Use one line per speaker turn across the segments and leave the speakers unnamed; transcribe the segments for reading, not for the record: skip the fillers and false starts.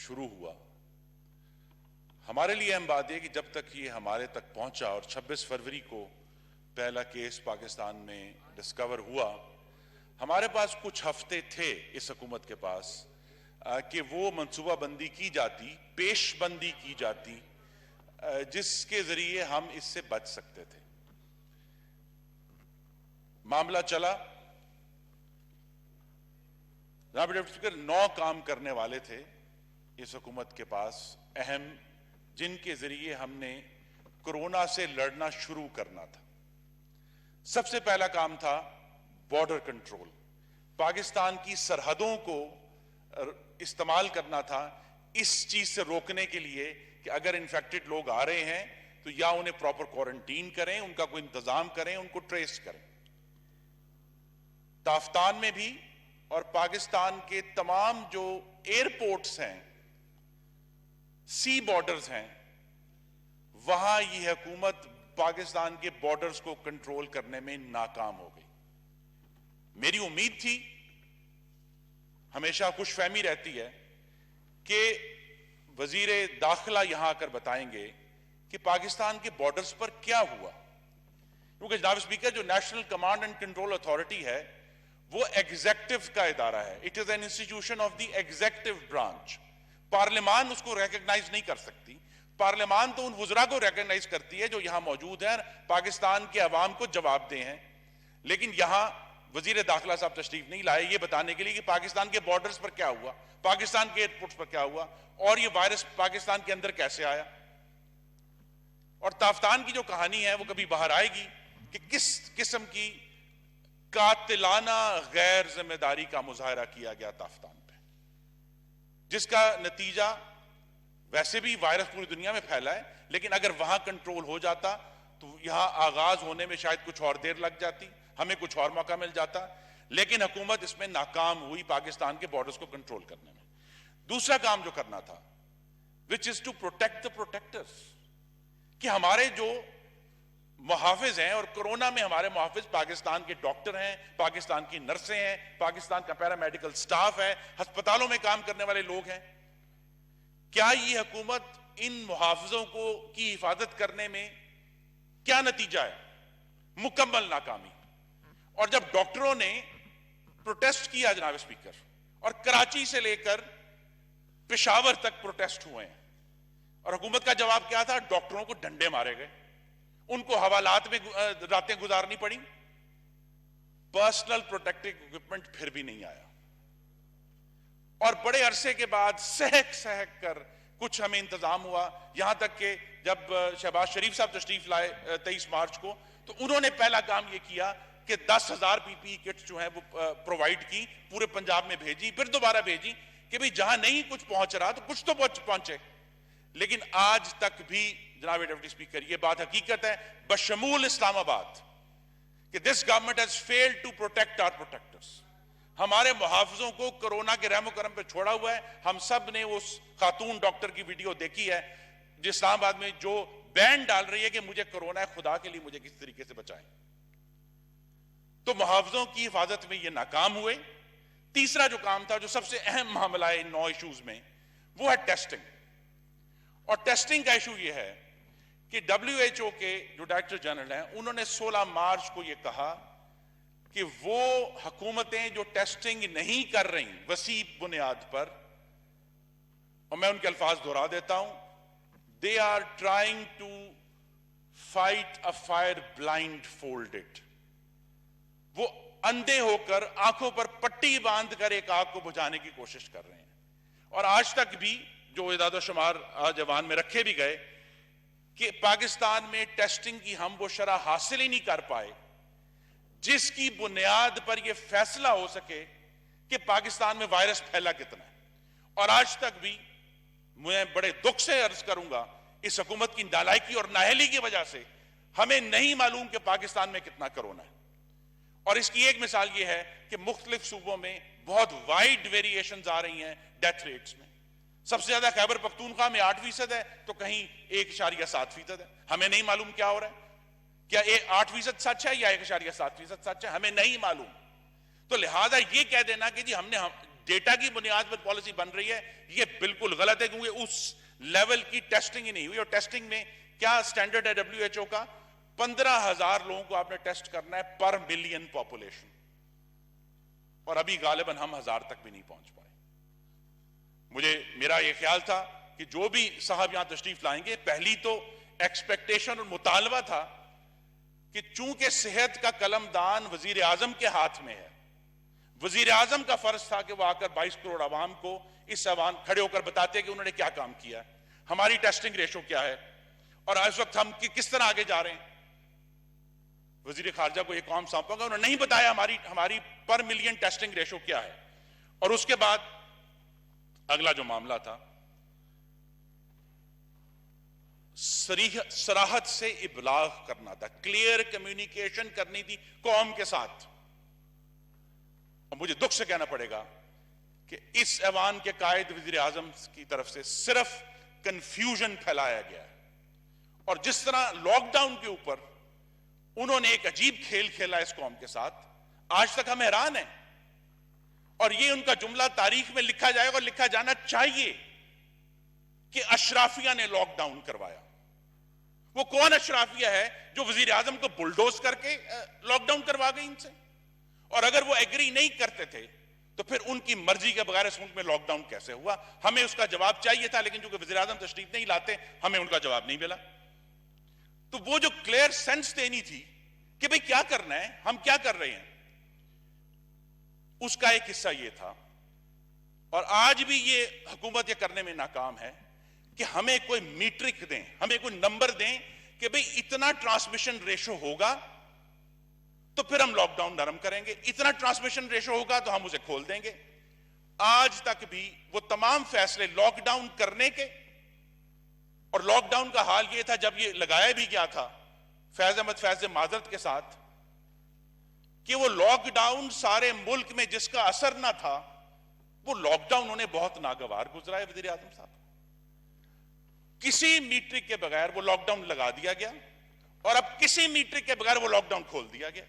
شروع ہوا، ہمارے لیے اہم بات ہے کہ جب تک یہ ہمارے تک پہنچا اور 26 فروری کو پہلا کیس پاکستان میں ڈسکور ہوا، ہمارے پاس کچھ ہفتے تھے اس حکومت کے پاس کہ وہ منصوبہ بندی کی جاتی، پیش بندی کی جاتی، جس کے ذریعے ہم اس سے بچ سکتے تھے۔ معاملہ چلا، جناب ڈپٹی اسپیکر 9 کام کرنے والے تھے اس حکومت کے پاس اہم، جن کے ذریعے ہم نے کورونا سے لڑنا شروع کرنا تھا۔ سب سے پہلا کام تھا بارڈر کنٹرول، پاکستان کی سرحدوں کو استعمال کرنا تھا اس چیز سے روکنے کے لیے کہ اگر انفیکٹڈ لوگ آ رہے ہیں تو یا انہیں پراپر کوارنٹین کریں، ان کا کوئی انتظام کریں، ان کو ٹریس کریں۔ تافتان میں بھی اور پاکستان کے تمام جو ایئرپورٹس ہیں، سی بارڈرز ہیں، وہاں یہ حکومت پاکستان کے بارڈرز کو کنٹرول کرنے میں ناکام ہو گئی۔ میری امید تھی، ہمیشہ خوش فہمی رہتی ہے کہ وزیر داخلہ یہاں آ کر بتائیں گے کہ پاکستان کے بارڈرز پر کیا ہوا، کیونکہ جناب اسپیکر جو national command and control authority ہے وہ ایگزیکٹو کا ادارہ ہے، it is an institution of the executive branch. پارلیمان اس کو ریکگنائز نہیں کر سکتی، پارلیمان تو ان وزراء کو ریکگنائز کرتی ہے جو یہاں موجود ہیں، پاکستان کے عوام کو جواب دہ ہیں، لیکن یہاں وزیر داخلہ صاحب تشریف نہیں لائے یہ بتانے کے لیے کہ پاکستان کے بارڈرز پر کیا ہوا، پاکستان کے ایئرپورٹس پر کیا ہوا، اور یہ وائرس پاکستان کے اندر کیسے آیا۔ اور تافتان کی جو کہانی ہے وہ کبھی باہر آئے گی کہ کس قسم کی قاتلانہ غیر ذمہ داری کا مظاہرہ کیا گیا تافتان پہ، جس کا نتیجہ ویسے بھی وائرس پوری دنیا میں پھیلا ہے، لیکن اگر وہاں کنٹرول ہو جاتا تو یہاں آغاز ہونے میں شاید کچھ اور دیر لگ جاتی، ہمیں کچھ اور موقع مل جاتا، لیکن حکومت اس میں ناکام ہوئی پاکستان کے بارڈرز کو کنٹرول کرنے میں۔ دوسرا کام جو کرنا تھا which is to protect the protectors، کہ ہمارے جو محافظ ہیں، اور کورونا میں ہمارے محافظ پاکستان کے ڈاکٹر ہیں، پاکستان کی نرسیں ہیں، پاکستان کا پیرامیڈیکل سٹاف ہے، ہسپتالوں میں کام کرنے والے لوگ ہیں، کیا یہ حکومت ان محافظوں کو کی حفاظت کرنے میں کیا نتیجہ ہے؟ مکمل ناکامی۔ اور جب ڈاکٹروں نے پروٹیسٹ کیا جناب اسپیکر، اور کراچی سے لے کر پشاور تک پروٹیسٹ ہوئے ہیں، اور حکومت کا جواب کیا تھا؟ ڈاکٹروں کو ڈنڈے مارے گئے، ان کو حوالات میں راتیں گزارنی پڑی، پرسنل پروٹیکٹیو ایکوپمنٹ پھر بھی نہیں آیا، اور بڑے عرصے کے بعد سہک سہک کر کچھ ہمیں انتظام ہوا، یہاں تک کہ جب شہباز شریف صاحب تشریف لائے 23 مارچ کو، تو انہوں نے پہلا کام یہ کیا کہ 10,000 پی پی کٹس جو ہیں وہ پرووائڈ کی، پورے پنجاب میں بھیجی، پھر دوبارہ بھیجی کہ بھئی جہاں نہیں کچھ پہنچ رہا تو کچھ تو پہنچے۔ لیکن آج تک بھی جناب ڈپٹی اسپیکر یہ بات حقیقت ہے بشمول اسلام آباد کہ this government has failed to protect our protectors۔ ہمارے محافظوں کو کرونا کے رحم و کرم پہ چھوڑا ہوا ہے۔ ہم سب نے اس خاتون ڈاکٹر کی ویڈیو دیکھی ہے جو اسلام آباد میں جو بین ڈال رہی ہے کہ مجھے کرونا ہے، خدا کے لیے مجھے کس طریقے سے بچائیں۔ تو محافظوں کی حفاظت میں یہ ناکام ہوئے۔ تیسرا جو کام تھا، جو سب سے اہم معاملہ ہے ان 9 ایشوز میں، وہ ہے ٹیسٹنگ۔ اور ٹیسٹنگ کا ایشو یہ ہے کہ WHO کے جو ڈائریکٹر جنرل ہیں انہوں نے 16 مارچ کو یہ کہا کہ وہ حکومتیں جو ٹیسٹنگ نہیں کر رہی وسیع بنیاد پر، اور میں ان کے الفاظ دہرا دیتا ہوں، they are trying to fight a fire blindfolded۔ وہ اندھے ہو کر، آنکھوں پر پٹی باندھ کر ایک آگ کو بجھانے کی کوشش کر رہے ہیں۔ اور آج تک بھی جو اعداد و شمار آج ایوان میں رکھے بھی گئے کہ پاکستان میں ٹیسٹنگ کی ہم وہ شرح حاصل ہی نہیں کر پائے جس کی بنیاد پر یہ فیصلہ ہو سکے کہ پاکستان میں وائرس پھیلا کتنا ہے۔ اور آج تک بھی میں بڑے دکھ سے عرض کروں گا، اس حکومت کی نالائکی اور نااہلی کی وجہ سے ہمیں نہیں معلوم کہ پاکستان میں کتنا کرونا ہے۔ اور اس کی ایک مثال یہ ہے کہ مختلف صوبوں میں بہت وائڈ ویریشنز آ رہی ہیں ڈیتھ ریٹس میں۔ سب سے زیادہ خیبر پختونخوا میں 8% ہے تو کہیں 1.7% ہے۔ ہمیں نہیں معلوم کیا ہو رہا ہے، کیا 8% سچ ہے یا 1.7% سچ ہے، ہمیں نہیں معلوم۔ تو لہٰذا یہ کہہ دینا کہ جی ہم نے ڈیٹا کی بنیاد پر پالیسی بن رہی ہے، یہ بالکل غلط ہے، کیونکہ اس لیول کی ٹیسٹنگ ہی نہیں ہوئی. اور ٹیسٹنگ میں کیا سٹینڈرڈ ہے WHO کا؟ 15,000 لوگوں کو آپ نے ٹیسٹ کرنا ہے پر ملین پاپولیشن، اور ابھی غالباً ہم 1000 تک بھی نہیں پہنچ پائے. میرا یہ خیال تھا کہ جو بھی صاحب یہاں تشریف لائیں گے، پہلی تو ایکسپیکٹیشن اور مطالبہ تھا کہ چونکہ صحت کا قلم دان وزیر اعظم کے ہاتھ میں ہے، وزیر اعظم کا فرض تھا کہ وہ آ کر 22 کروڑ عوام کو اس ایوان کھڑے ہو کر بتاتے کہ انہوں نے کیا کام کیا، ہماری ٹیسٹنگ ریشو کیا ہے، اور اس وقت ہم کس طرح آگے جا رہے ہیں. وزیر خارجہ کو یہ کام سونپا گا، انہوں نے نہیں بتایا ہماری پر ملین ٹیسٹنگ ریشو کیا ہے. اور اس کے بعد اگلا جو معاملہ تھا، صراحت سے ابلاغ کرنا تھا، کلیئر کمیونیکیشن کرنی تھی قوم کے ساتھ. اور مجھے دکھ سے کہنا پڑے گا کہ اس ایوان کے قائد وزیر اعظم کی طرف سے صرف کنفیوژن پھیلایا گیا ہے. اور جس طرح لاک ڈاؤن کے اوپر انہوں نے ایک عجیب کھیل کھیلا اس قوم کے ساتھ، آج تک ہم حیران ہیں. اور یہ ان کا جملہ تاریخ میں لکھا جائے گا، اور لکھا جانا چاہیے کہ اشرافیہ نے لاک ڈاؤن کروایا. وہ کون اشرافیہ ہے جو وزیر اعظم کو بلڈوز کر کے لاک ڈاؤن کروا گئی ان سے؟ اور اگر وہ ایگری نہیں کرتے تھے تو پھر ان کی مرضی کے بغیر اس ملک میں لاک ڈاؤن کیسے ہوا؟ ہمیں اس کا جواب چاہیے تھا، لیکن چونکہ وزیر اعظم تشریف نہیں لاتے، ہمیں ان کا جواب نہیں ملا. تو وہ جو کلیئر سینس دینی تھی کہ بھئی کیا کرنا ہے، ہم کیا کر رہے ہیں، اس کا ایک حصہ یہ تھا. اور آج بھی یہ حکومت یہ کرنے میں ناکام ہے کہ ہمیں کوئی میٹرک دیں، ہمیں کوئی نمبر دیں کہ بھئی اتنا ٹرانسمیشن ریشو ہوگا تو پھر ہم لاک ڈاؤن نرم کریں گے، اتنا ٹرانسمیشن ریشو ہوگا تو ہم اسے کھول دیں گے. آج تک بھی وہ تمام فیصلے لاک ڈاؤن کرنے کے، اور لاک ڈاؤن کا حال یہ تھا جب یہ لگایا بھی گیا تھا فیض احمد فیض سے معذرت کے ساتھ، کہ وہ لاک ڈاؤن سارے ملک میں جس کا اثر نہ تھا، وہ لاک ڈاؤن انہیں بہت ناگوار گزرا ہے وزیر اعظم صاحب. کسی میٹرک کے بغیر وہ لاک ڈاؤن لگا دیا گیا، اور اب کسی میٹرک کے بغیر وہ لاک ڈاؤن کھول دیا گیا.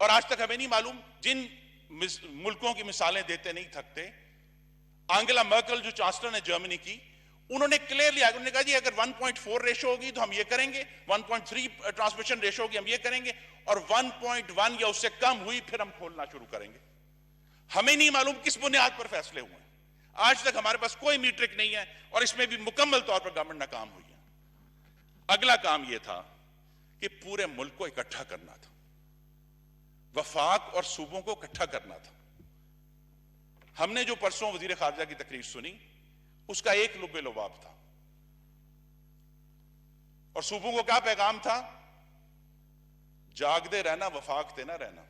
اور آج تک ہمیں نہیں معلوم، جن ملکوں کی مثالیں دیتے نہیں تھکتے، آنگلا مرکل جو چانسلر نے جرمنی کی، انہوں نے کلیئرلی انہوں نے کہا جی اگر 1.4 ریشو ہوگی تو ہم یہ کریں گے، 1.3 ٹرانسمیشن ریشو ہوگی ہم یہ کریں گے، اور 1.1 یا اس سے کم ہوئی پھر ہم کھولنا شروع کریں گے. ہمیں نہیں معلوم کس بنیاد پر فیصلے ہوئے ہیں. آج تک ہمارے پاس کوئی میٹرک نہیں ہے، اور اس میں بھی مکمل طور پر گورنمنٹ ناکام ہوئی ہے. اگلا کام یہ تھا کہ پورے ملک کو اکٹھا کرنا تھا، وفاق اور صوبوں کو اکٹھا کرنا تھا. ہم نے جو پرسوں وزیر خارجہ کی تقریر سنی، اس کا ایک لب لباب تھا، اور صوبوں کو کیا پیغام تھا؟ جاگتے رہنا، وفاق نہ رہنا.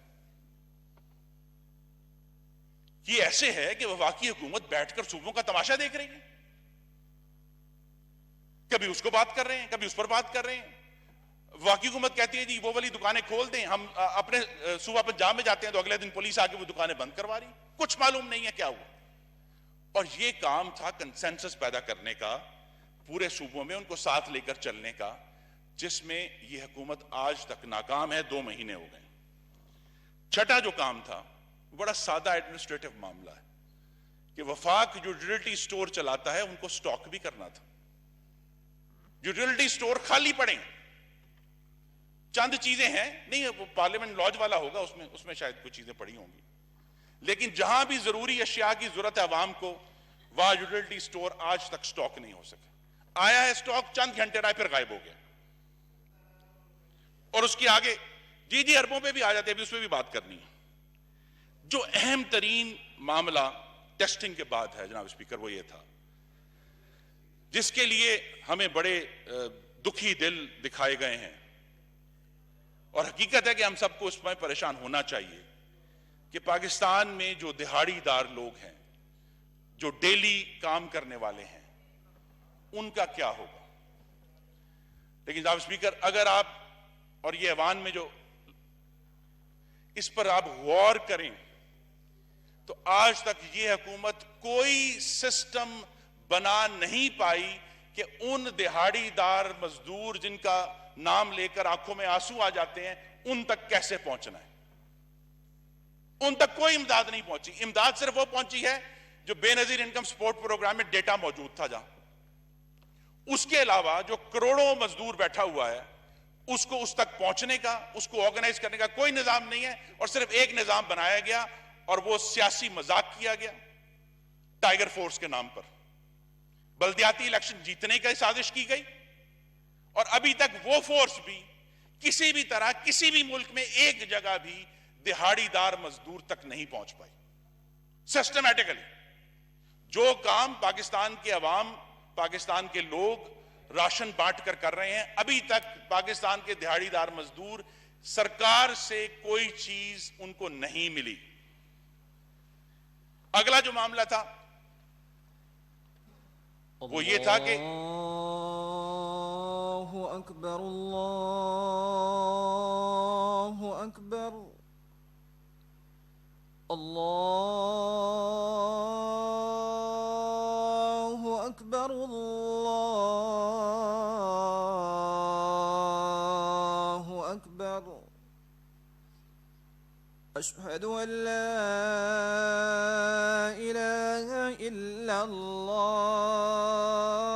یہ ایسے ہے کہ وفاقی حکومت بیٹھ کر صوبوں کا تماشا دیکھ رہی ہے، کبھی اس کو بات کر رہے ہیں، کبھی اس پر بات کر رہے ہیں. وفاقی حکومت کہتی ہے جی وہ والی دکانیں کھول دیں، ہم اپنے صوبہ پنجاب میں جاتے ہیں تو اگلے دن پولیس آ کے وہ دکانیں بند کروا رہی. کچھ معلوم نہیں ہے کیا ہوا. اور یہ کام تھا کنسنسس پیدا کرنے کا پورے صوبوں میں، ان کو ساتھ لے کر چلنے کا، جس میں یہ حکومت آج تک ناکام ہے. 2 مہینے ہو گئے. چھٹا جو کام تھا بڑا سادہ ایڈمنسٹریٹو معاملہ ہے کہ وفاق جو یوٹیلٹی سٹور چلاتا ہے ان کو سٹاک بھی کرنا تھا. یوٹیلٹی سٹور خالی پڑے، چند چیزیں ہیں، نہیں وہ پارلیمنٹ لاج والا ہوگا، اس میں شاید کچھ چیزیں پڑی ہوں گی، لیکن جہاں بھی ضروری اشیاء کی ضرورت ہے عوام کو، وہاں یوٹیلٹی سٹور آج تک سٹاک نہیں ہو سکا. آیا ہے سٹاک، چند گھنٹے رہا پھر غائب ہو گیا. اور اس کی آگے جی اربوں پہ بھی آ جاتے ہیں، اس پہ بھی بات کرنی ہے. جو اہم ترین معاملہ ٹیسٹنگ کے بعد ہے جناب اسپیکر، وہ یہ تھا جس کے لیے ہمیں بڑے دکھی دل دکھائے گئے ہیں، اور حقیقت ہے کہ ہم سب کو اس میں پریشان ہونا چاہیے کہ پاکستان میں جو دہاڑی دار لوگ ہیں، جو ڈیلی کام کرنے والے ہیں، ان کا کیا ہوگا. لیکن جناب اسپیکر، اگر آپ اور یہ ایوان میں جو اس پر آپ غور کریں تو آج تک یہ حکومت کوئی سسٹم بنا نہیں پائی کہ ان دہاڑی دار مزدور جن کا نام لے کر آنکھوں میں آنسو آ جاتے ہیں ان تک کیسے پہنچنا ہے. ان تک کوئی امداد نہیں پہنچی. امداد صرف وہ پہنچی ہے جو بے نظیر انکم سپورٹ پروگرام میں ڈیٹا موجود تھا جہاں. اس کے علاوہ جو کروڑوں مزدور بیٹھا ہوا ہے اس کو اس تک پہنچنے کا, اس کو آرگنائز کرنے کا کوئی نظام نہیں ہے, اور صرف ایک نظام بنایا گیا اور وہ سیاسی مذاق کیا گیا ٹائیگر فورس کے نام پر. بلدیاتی الیکشن جیتنے کی سازش کی گئی, اور ابھی تک وہ فورس بھی کسی بھی طرح کسی بھی ملک میں ایک جگہ بھی دہاڑی دار مزدور تک نہیں پہنچ پائی. سسٹمیٹیکلی جو کام پاکستان کے عوام, پاکستان کے لوگ راشن بانٹ کر رہے ہیں, ابھی تک پاکستان کے دہاڑی دار مزدور سرکار سے کوئی چیز ان کو نہیں ملی. اگلا جو معاملہ تھا وہ یہ تھا کہ
اللہ اکبر اللہ اکبر اللہ اکبر اللہ اکبر اشہد ان لا الہ الا اللہ